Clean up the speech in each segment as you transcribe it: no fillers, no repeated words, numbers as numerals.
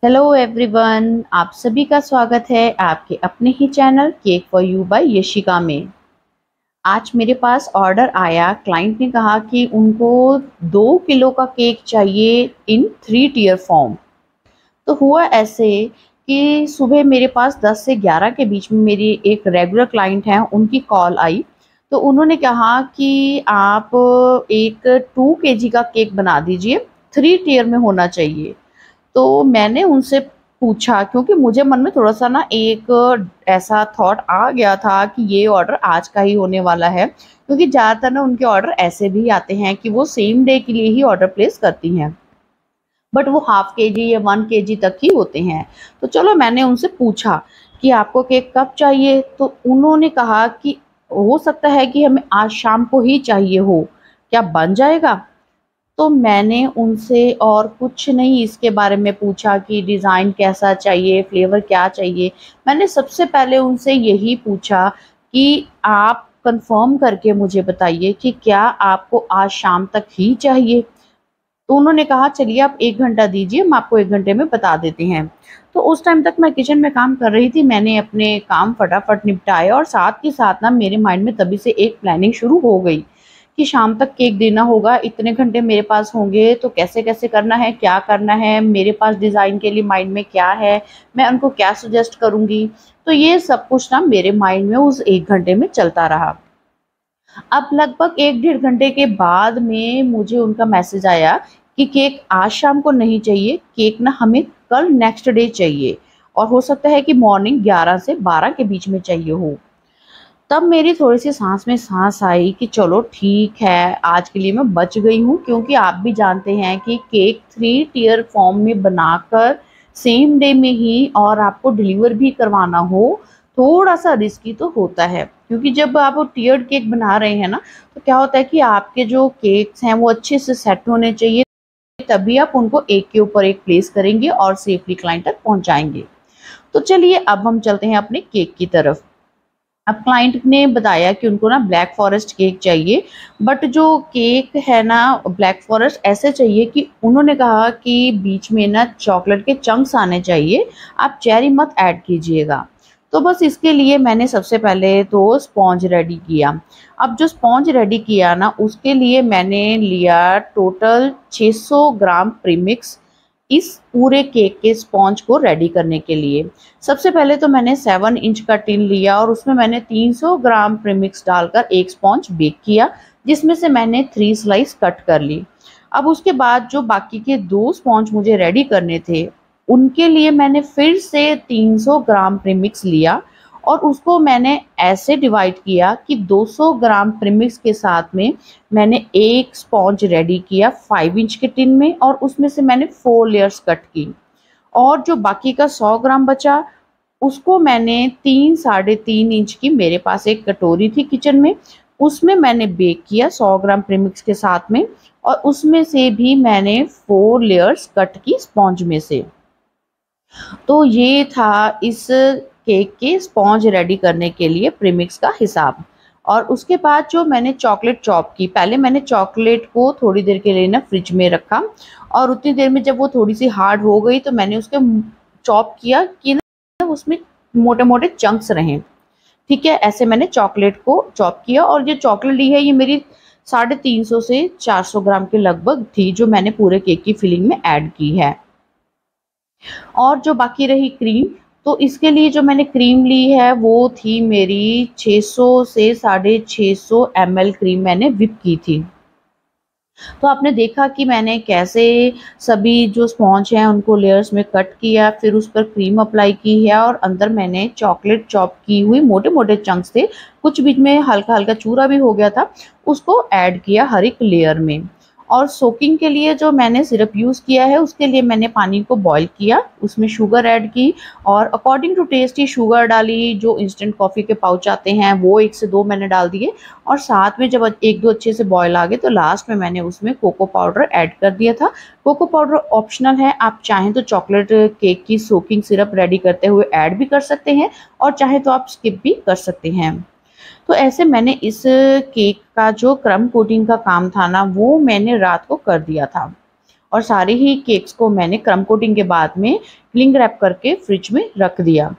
Hello everyone, आप सभी का स्वागत है आपके अपने ही channel cake for you by Yashika में। आज मेरे पास ऑर्डर आया। क्लाइंट ने कहा कि उनको 2 किलो का केक चाहिए इन 3 टियर फॉर्म। तो हुआ ऐसे कि सुबह मेरे पास 10 से 11 के बीच में मेरी एक रेगुलर क्लाइंट है, उनकी कॉल आई। तो उन्होंने कहा कि आप एक 2 केजी का केक बना दीजिए, 3 टियर में होना चाहिए। तो मैंने उनसे पूछा, क्योंकि मुझे मन में थोड़ा-सा ना एक ऐसा थॉट आ गया था कि ये ऑर्डर आज का ही होने वाला है, क्योंकि ज़्यादातर ना उनके ऑर्डर ऐसे भी आते हैं कि वो सेम डे के लिए ही ऑर्डर प्लेस करती हैं। बट वो हाफ केजी या 1 केजी तक ही होते हैं। तो चलो मैंने उनसे पूछा कि आपको केक कब चाहिए? तो उन्होंने कहा कि हो सकता है कि हमें आज शाम को ही चाहिए हो, क्या बन जाएगा? तो मैंने उनसे और कुछ नहीं इसके बारे में पूछा कि डिज़ाइन कैसा चाहिए, फ्लेवर क्या चाहिए। मैंने सबसे पहले उनसे यही पूछा कि आप कन्फ़र्म करके मुझे बताइए कि क्या आपको आज शाम तक ही चाहिए? तो उन्होंने कहा चलिए आप 1 घंटा दीजिए, हम आपको 1 घंटे में बता देते हैं। तो उस टाइम तक मैं किचन में काम कर रही थी, मैंने अपने काम फटाफट निपटाए और साथ के साथ ना मेरे माइंड में तभी से एक प्लानिंग शुरू हो गई कि शाम तक केक देना होगा, इतने घंटे मेरे पास होंगे तो कैसे-कैसे करना है, क्या करना है, मेरे पास डिज़ाइन के लिए माइंड में क्या है, मैं उनको क्या सजेस्ट करूँगी। तो ये सब कुछ ना मेरे माइंड में उस 1 घंटे में चलता रहा। अब लगभग 1 डेढ़ घंटे के बाद में मुझे उनका मैसेज आया कि केक आज शाम को नहीं चाहिए, केक ना हमें कल नेक्स्ट डे चाहिए और हो सकता है कि मॉर्निंग 11 से 12 के बीच में चाहिए हो। तब मेरी थोड़ी-सी साँस में साँस आई कि चलो ठीक है, आज के लिए मैं बच गई हूँ, क्योंकि आप भी जानते हैं कि केक 3 टियर फॉर्म में बनाकर सेम डे में ही और आपको डिलीवर भी करवाना हो, थोड़ा-सा रिस्की तो होता है। क्योंकि जब आप टियर्ड केक बना रहे हैं ना, तो क्या होता है कि आपके जो केक्स हैं वो अच्छे से सेट होने चाहिए, तभी आप उनको एक के ऊपर एक प्लेस करेंगे और सेफली क्लाइंट तक पहुँचाएँगे। तो चलिए अब हम चलते हैं अपने केक की तरफ। अब क्लाइंट ने बताया कि उनको ना ब्लैक फॉरेस्ट केक चाहिए, बट जो केक है ना ब्लैक फॉरेस्ट ऐसे चाहिए कि उन्होंने कहा कि बीच में ना चॉकलेट के चंक्स आने चाहिए, आप चेरी मत ऐड कीजिएगा। तो बस इसके लिए मैंने सबसे पहले तो स्पॉन्ज रेडी किया। अब जो स्पॉन्ज रेडी किया ना उसके लिए मैंने लिया टोटल 600 ग्राम प्रीमिक्स इस पूरे केक के स्पॉन्ज को रेडी करने के लिए। सबसे पहले तो मैंने 7 इंच का टिन लिया और उसमें मैंने 300 ग्राम प्रीमिक्स डालकर एक स्पॉन्ज बेक किया, जिसमें से मैंने 3 स्लाइस कट कर ली। अब उसके बाद जो बाकी के 2 स्पॉन्ज मुझे रेडी करने थे, उनके लिए मैंने फिर से 300 ग्राम प्रीमिक्स लिया और उसको मैंने ऐसे डिवाइड किया कि 200 ग्राम प्रीमिक्स के साथ में मैंने एक स्पॉन्ज रेडी किया 5 इंच के टिन में और उसमें से मैंने 4 लेयर्स कट की। और जो बाकी का 100 ग्राम बचा, उसको मैंने 3 साढ़े 3 इंच की मेरे पास एक कटोरी थी किचन में, उसमें मैंने बेक किया 100 ग्राम प्रीमिक्स के साथ में और उसमें से भी मैंने 4 लेयर्स कट की स्पॉन्ज में से। तो ये था इस केक के स्पॉन्ज रेडी करने के लिए प्रीमिक्स का हिसाब। और उसके बाद जो मैंने चॉकलेट चॉप की, पहले मैंने चॉकलेट को थोड़ी देर के लिए ना फ्रिज में रखा और उतनी देर में जब वो थोड़ी-सी हार्ड हो गई तो मैंने उसके चॉप किया कि ना उसमें मोटे-मोटे चंक्स रहें। ठीक है? ऐसे मैंने चॉकलेट को चॉप किया और ये चॉकलेट ली है ये मेरी 350 से 400 ग्राम के लगभग थी, जो मैंने पूरे केक की फिलिंग में ऐड की है। और जो बाकी रही क्रीम, तो इसके लिए जो मैंने क्रीम ली है वो थी मेरी 600 से साढ़े 600 ml क्रीम मैंने व्हिप की थी। तो आपने देखा कि मैंने कैसे सभी जो स्पॉन्ज हैं उनको लेयर्स में कट किया, फिर उस पर क्रीम अप्लाई की है और अंदर मैंने चॉकलेट चॉप की हुई मोटे-मोटे चंक्स थे, कुछ बीच में हल्का-हल्का चूरा भी हो गया था, उसको ऐड किया हर एक लेयर में। और सोकिंग के लिए जो मैंने सिरप यूज़ किया है उसके लिए मैंने पानी को बॉयल किया, उसमें शुगर ऐड की और अकॉर्डिंग टू टेस्ट ही शुगर डाली, जो इंस्टेंट कॉफ़ी के पाउच आते हैं वो 1 से 2 मैंने डाल दिए और साथ में जब 1-2 अच्छे से बॉयल आ गए तो लास्ट में मैंने उसमें कोको पाउडर ऐड कर दिया था। कोको पाउडर ऑप्शनल है, आप चाहें तो चॉकलेट केक की सोकिंग सिरप रेडी करते हुए ऐड भी कर सकते हैं और चाहें तो आप स्किप भी कर सकते हैं। तो ऐसे मैंने इस केक का जो क्रम्ब कोटिंग का काम था ना वो मैंने रात को कर दिया था। और सारे ही केक्स को मैंने क्रम कोटिंग के बाद में क्लिंग रैप करके फ्रिज में रख दिया।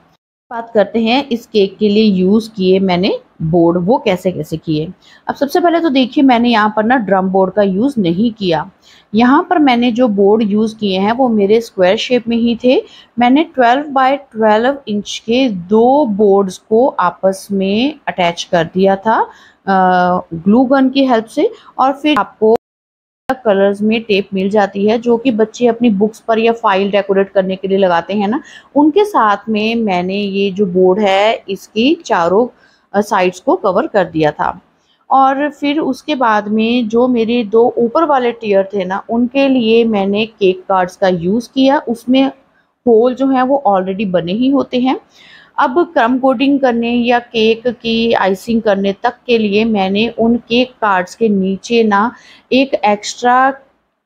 बात करते हैं इस केक के लिए यूज़ किए मैंने बोर्ड, वो कैसे कैसे किए। अब सबसे पहले तो देखिए, मैंने यहाँ पर ना ड्रम बोर्ड का यूज़ नहीं किया। यहाँ पर मैंने जो बोर्ड यूज़ किए हैं वो मेरे स्क्वायर शेप में ही थे। मैंने 12 बाय 12 इंच के 2 बोर्ड्स को आपस में अटैच कर दिया था ग्लू गन की हेल्प से। और फिर आपको कलर्स में टेप मिल जाती है जो कि बच्चे अपनी बुक्स पर या फाइल डेकोरेट करने के लिए लगाते हैं ना, उनके साथ में मैंने ये जो बोर्ड है इसकी चारों साइड्स को कवर कर दिया था। और फिर उसके बाद में जो मेरे 2 ऊपर वाले टियर थे ना, उनके लिए मैंने केक कार्ड्स का यूज़ किया। उसमें होल जो है वो ऑलरेडी बने ही होते हैं। अब क्रम कोटिंग करने या केक की आइसिंग करने तक के लिए मैंने उन केक कार्ड्स के नीचे ना एक एक्स्ट्रा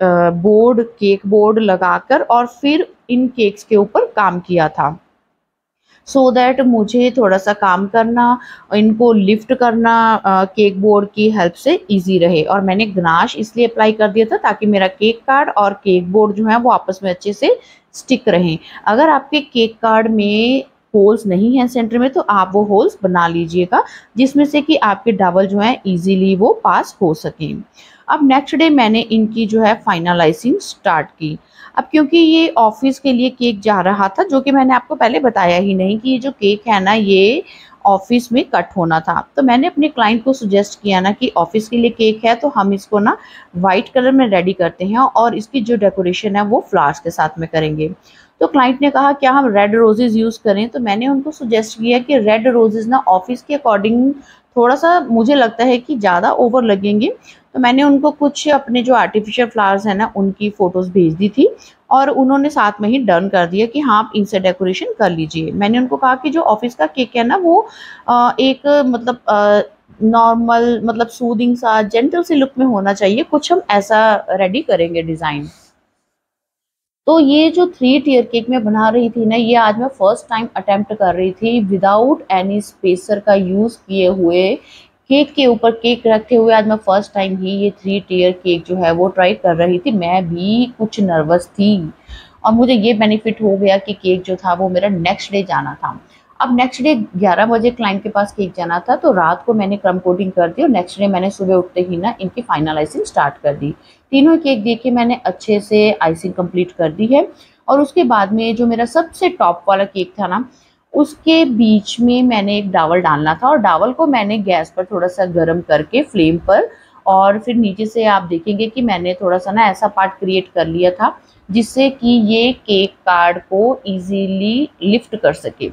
केक बोर्ड लगाकर और फिर इन केक्स के ऊपर काम किया था, सो दैट मुझे थोड़ा-सा काम करना, इनको लिफ्ट करना केक बोर्ड की हेल्प से ईज़ी रहे। और मैंने गनाश इसलिए अप्लाई कर दिया था ताकि मेरा केक कार्ड और केक बोर्ड जो है वो आपस में अच्छे से स्टिक रहें। अगर आपके केक कार्ड में होल्स नहीं हैं सेंटर में, तो आप वो होल्स बना लीजिएगा, जिसमें से कि आपके डबल जो है ईज़िली वो पास हो सकें। अब नेक्स्ट डे मैंने इनकी जो है फाइनलाइजिंग स्टार्ट की। अब क्योंकि ये ऑफिस के लिए केक जा रहा था, जो कि मैंने आपको पहले बताया ही नहीं कि ये जो केक है ना ये ऑफिस में कट होना था, तो मैंने अपने क्लाइंट को सजेस्ट किया ना कि ऑफिस के लिए केक है तो हम इसको ना वाइट कलर में रेडी करते हैं और इसकी जो डेकोरेशन है वो फ्लावर्स के साथ में करेंगे। तो क्लाइंट ने कहा क्या हम रेड रोजेज़ यूज़ करें, तो मैंने उनको सजेस्ट किया कि रेड रोजेज़ ना ऑफिस के अकॉर्डिंग थोड़ा-सा मुझे लगता है कि ज़्यादा ओवर लगेंगे। तो मैंने उनको कुछ अपने जो आर्टिफिशियल फ्लावर्स हैं ना उनकी फ़ोटोज़ भेज दी थी और उन्होंने साथ में ही डन कर दिया कि हाँ, आप इनसे डेकोरेशन कर लीजिए। मैंने उनको कहा कि जो ऑफ़िस का केक है ना वो एक मतलब नॉर्मल मतलब सूदिंग सा जेंटल सी लुक में होना चाहिए, कुछ हम ऐसा रेडी करेंगे डिज़ाइन। तो ये जो 3 टियर केक मैं बना रही थी ना, ये आज मैं फर्स्ट टाइम अटेम्प्ट कर रही थी विदाउट एनी स्पेसर का यूज़ किए हुए, केक के ऊपर केक रखे हुए। आज मैं फर्स्ट टाइम ही ये 3 टियर केक जो है वो ट्राई कर रही थी। मैं भी कुछ नर्वस थी और मुझे ये बेनिफिट हो गया कि केक जो था वो मेरा नेक्स्ट डे जाना था। अब नेक्स्ट डे 11 बजे क्लाइंट के पास केक जाना था, तो रात को मैंने क्रम कोटिंग कर दी और नेक्स्ट डे मैंने सुबह उठते ही ना इनकी फाइनलाइजिंग स्टार्ट कर दी। तीनों केक देखिए मैंने अच्छे से आइसिंग कंप्लीट कर दी है। और उसके बाद में जो मेरा सबसे टॉप वाला केक था ना, उसके बीच में मैंने एक डावल डालना था और डावल को मैंने गैस पर थोड़ा-सा गरम करके फ्लेम पर, और फिर नीचे से आप देखेंगे कि मैंने थोड़ा-सा ना ऐसा पार्ट क्रिएट कर लिया था, जिससे कि ये केक कार्ड को ईज़िली लिफ्ट कर सके।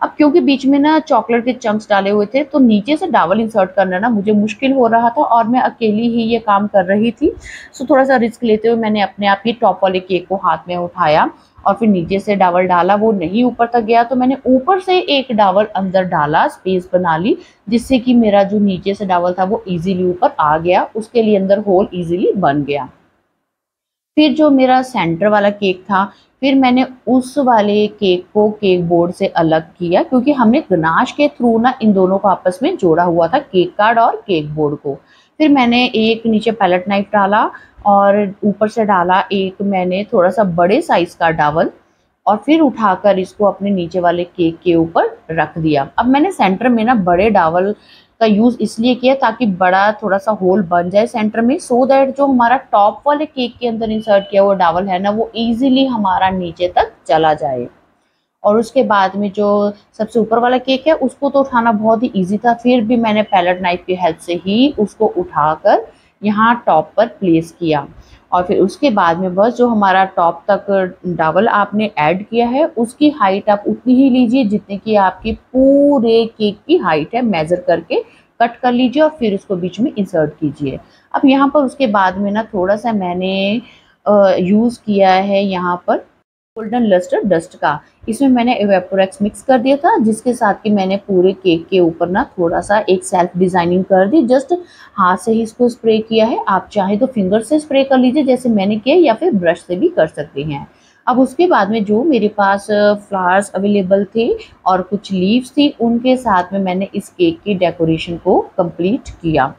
अब क्योंकि बीच में ना चॉकलेट के चंक्स डाले हुए थे, तो नीचे से डावल इंसर्ट करना ना मुझे मुश्किल हो रहा था और मैं अकेली ही ये काम कर रही थी। सो थोड़ा-सा रिस्क लेते हुए मैंने अपने आप ही टॉप वाले केक को हाथ में उठाया और फिर नीचे से डावल डाला, वो नहीं ऊपर तक गया, तो मैंने ऊपर से एक डावल अंदर डाला, स्पेस बना ली, जिससे कि मेरा जो नीचे से डावल था वो ईज़िली ऊपर आ गया, उसके लिए अंदर होल ईज़िली बन गया। फिर जो मेरा सेंटर वाला केक था, फिर मैंने उस वाले केक को केक बोर्ड से अलग किया, क्योंकि हमने गनाश के थ्रू ना इन दोनों को आपस में जोड़ा हुआ था, केक कार्ड और केक बोर्ड को। फिर मैंने एक नीचे पैलेट नाइफ डाला और ऊपर से डाला एक मैंने थोड़ा-सा बड़े साइज़ का डावल और फिर उठाकर इसको अपने नीचे वाले केक के ऊपर रख दिया। अब मैंने सेंटर में ना बड़े डावल का यूज़ इसलिए किया ताकि बड़ा थोड़ा-सा होल बन जाए सेंटर में, सो दैट जो हमारा टॉप वाले केक के अंदर इंसर्ट किया हुआ डावल है ना, वो ईज़िली हमारा नीचे तक चला जाए। और उसके बाद में जो सबसे ऊपर वाला केक है उसको तो उठाना बहुत ही ईज़ी था, फिर भी मैंने पैलेट नाइफ की हेल्प से ही उसको उठाकर यहाँ टॉप पर प्लेस किया। और फिर उसके बाद में बस जो हमारा टॉप तक डावल आपने ऐड किया है, उसकी हाइट आप उतनी ही लीजिए जितनी कि आपकी पूरे केक की हाइट है, मेज़र करके कट कर लीजिए और फिर उसको बीच में इंसर्ट कीजिए। अब यहाँ पर उसके बाद में ना थोड़ा-सा मैंने यूज़ किया है यहाँ पर गोल्डन लस्टर डस्ट का। इसमें मैंने इवेपोरेक्स मिक्स कर दिया था, जिसके साथ कि मैंने पूरे केक के ऊपर ना थोड़ा-सा एक सेल्फ डिज़ाइनिंग कर दी, जस्ट हाथ से ही इसको स्प्रे किया है। आप चाहें तो फिंगर से स्प्रे कर लीजिए जैसे मैंने किया, या फिर ब्रश से भी कर सकते हैं। अब उसके बाद में जो मेरे पास फ्लावर्स अवेलेबल थे और कुछ लीव्स थी, उनके साथ में मैंने इस केक की डेकोरेशन को कंप्लीट किया।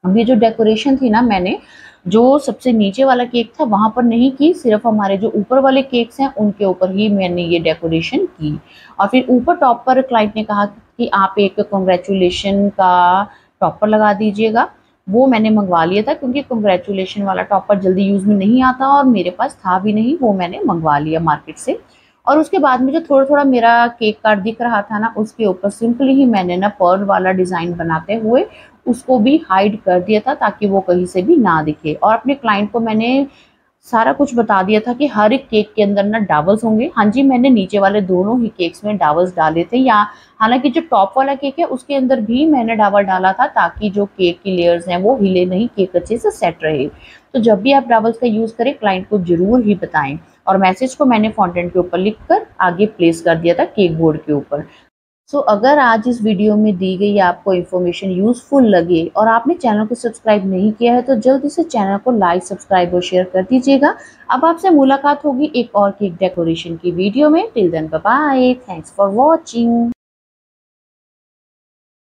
अब ये जो डेकोरेशन थी ना, मैंने जो सबसे नीचे वाला केक था वहाँ पर नहीं की, सिर्फ हमारे जो ऊपर वाले केक्स हैं उनके ऊपर ही मैंने ये डेकोरेशन की। और फिर ऊपर टॉप पर क्लाइंट ने कहा कि आप एक कांग्रेचुलेशन का टॉपर लगा दीजिएगा। वो मैंने मंगवा लिया था क्योंकि कांग्रेचुलेशन वाला टॉपर जल्दी यूज़ में नहीं आता और मेरे पास था भी नहीं, वो मैंने मंगवा लिया मार्केट से। और उसके बाद में जो थोड़ा-थोड़ा मेरा केक कार्ड दिख रहा था ना, उसके ऊपर सिंपली ही मैंने ना पर्ल वाला डिज़ाइन बनाते हुए उसको भी हाइड कर दिया था ताकि वो कहीं से भी ना दिखे। और अपने क्लाइंट को मैंने सारा कुछ बता दिया था कि हर एक केक के अंदर ना डावल्स होंगे। हाँ जी, मैंने नीचे वाले दोनों ही केक्स में डावल्स डाले थे, या हालाँकि जो टॉप वाला केक है उसके अंदर भी मैंने डावल डाला था ताकि जो केक की लेयर्स हैं वो हिले नहीं, केक अच्छे से सेट रहे। तो जब भी आप डावल्स का यूज़ करें क्लाइंट को ज़रूर ही बताएँ। और मैसेज को मैंने फॉन्टेंट के ऊपर लिखकर आगे प्लेस कर दिया था केक बोर्ड के ऊपर। सो अगर आज इस वीडियो में दी गई आपको इन्फॉर्मेशन यूज़फुल लगे और आपने चैनल को सब्सक्राइब नहीं किया है तो जल्दी से चैनल को लाइक, सब्सक्राइब और शेयर कर दीजिएगा। अब आपसे मुलाकात होगी एक और केक डेकोरेशन की वीडियो में। Till then bye bye, thanks for watching.